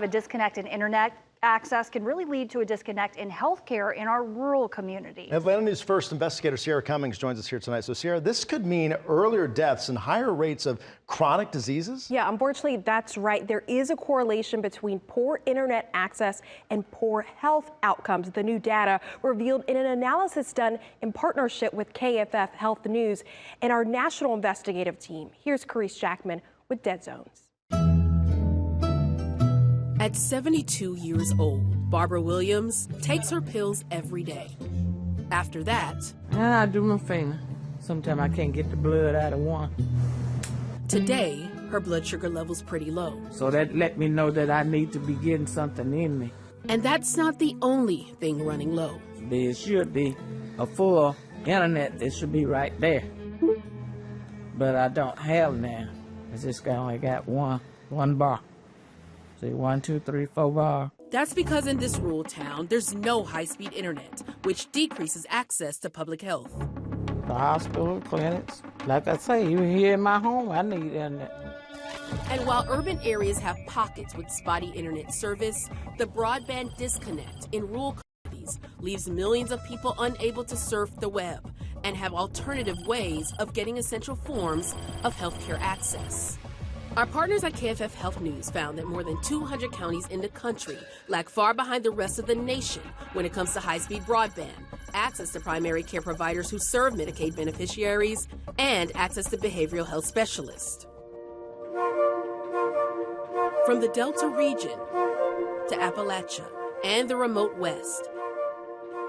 A disconnect in internet access can really lead to a disconnect in healthcare in our rural communities. Atlanta News First investigator Sierra Cummings joins us here tonight. So Sierra, this could mean earlier deaths and higher rates of chronic diseases? Yeah, unfortunately, that's right. There is a correlation between poor internet access and poor health outcomes. The new data revealed in an analysis done in partnership with KFF Health News and our national investigative team. Here's Carice Jackman with Dead Zones. At 72 years old, Barbara Williams takes her pills every day. After that, and I do my finger. Sometimes I can't get the blood out of one. Today, her blood sugar level's pretty low. So that let me know that I need to be getting something in me. And that's not the only thing running low. There should be a full internet that should be right there. But I don't have now. I just only got one bar. See, 1, 2, 3, 4 bar. That's because in this rural town, there's no high-speed internet, which decreases access to public health. The hospital, clinics. Like I say, you here in my home, I need internet. And while urban areas have pockets with spotty internet service, the broadband disconnect in rural communities leaves millions of people unable to surf the web and have alternative ways of getting essential forms of healthcare access. Our partners at KFF Health News found that more than 200 counties in the country lag far behind the rest of the nation when it comes to high-speed broadband, access to primary care providers who serve Medicaid beneficiaries, and access to behavioral health specialists. From the Delta region to Appalachia and the remote West,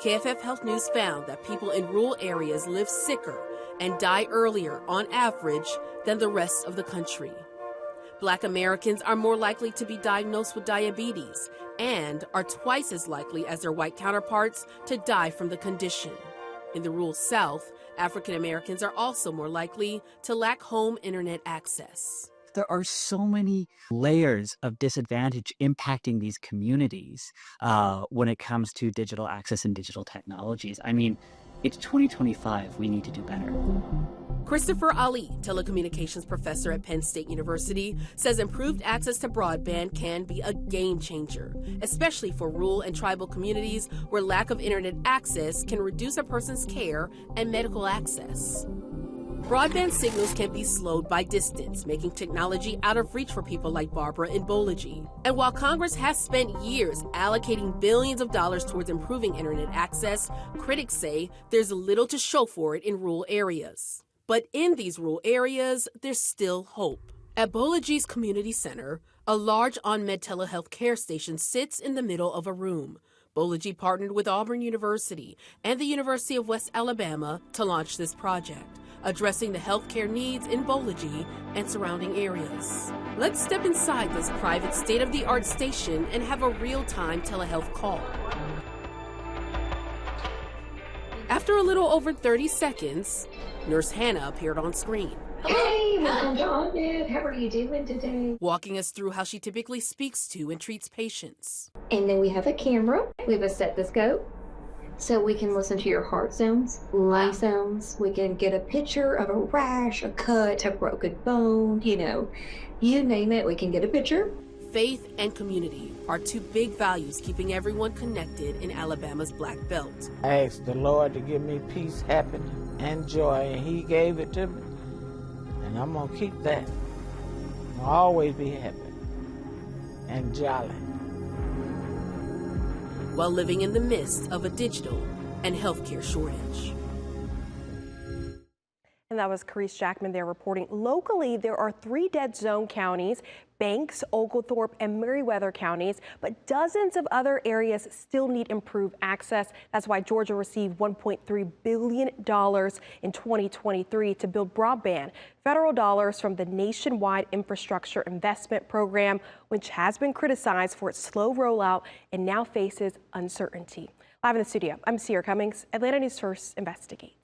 KFF Health News found that people in rural areas live sicker and die earlier on average than the rest of the country. Black Americans are more likely to be diagnosed with diabetes and are twice as likely as their white counterparts to die from the condition. In the rural South, African Americans are also more likely to lack home internet access. There are so many layers of disadvantage impacting these communities when it comes to digital access and digital technologies. I mean, it's 2025. We need to do better. Christopher Ali, telecommunications professor at Penn State University, says improved access to broadband can be a game changer, especially for rural and tribal communities where lack of internet access can reduce a person's care and medical access. Broadband signals can be slowed by distance, making technology out of reach for people like Barbara in Bolaji. And while Congress has spent years allocating billions of dollars towards improving internet access, critics say there's little to show for it in rural areas. But in these rural areas, there's still hope. At Bolaji's Community Center, a large on-med telehealth care station sits in the middle of a room. Bolaji partnered with Auburn University and the University of West Alabama to launch this project, addressing the healthcare needs in Bolaji and surrounding areas. Let's step inside this private state-of-the-art station and have a real-time telehealth call. After a little over 30 seconds, Nurse Hannah appeared on screen. Hey, welcome to On-Med. How are you doing today? Walking us through how she typically speaks to and treats patients. And then we have a camera. We have a stethoscope, so we can listen to your heart sounds, lung sounds. We can get a picture of a rash, a cut, a broken bone, you name it, we can get a picture. Faith and community are two big values keeping everyone connected in Alabama's Black Belt. I asked the Lord to give me peace, happiness, and joy, and He gave it to me. And I'm going to keep that. I'll always be happy and jolly. While living in the midst of a digital and healthcare shortage. And that was Carice Jackman there reporting. Locally, there are 3 dead zone counties, Banks, Oglethorpe, and Meriwether counties, but dozens of other areas still need improved access. That's why Georgia received $1.3 billion in 2023 to build broadband. Federal dollars from the Nationwide Infrastructure Investment Program, which has been criticized for its slow rollout and now faces uncertainty. Live in the studio, I'm Sierra Cummings, Atlanta News First Investigates.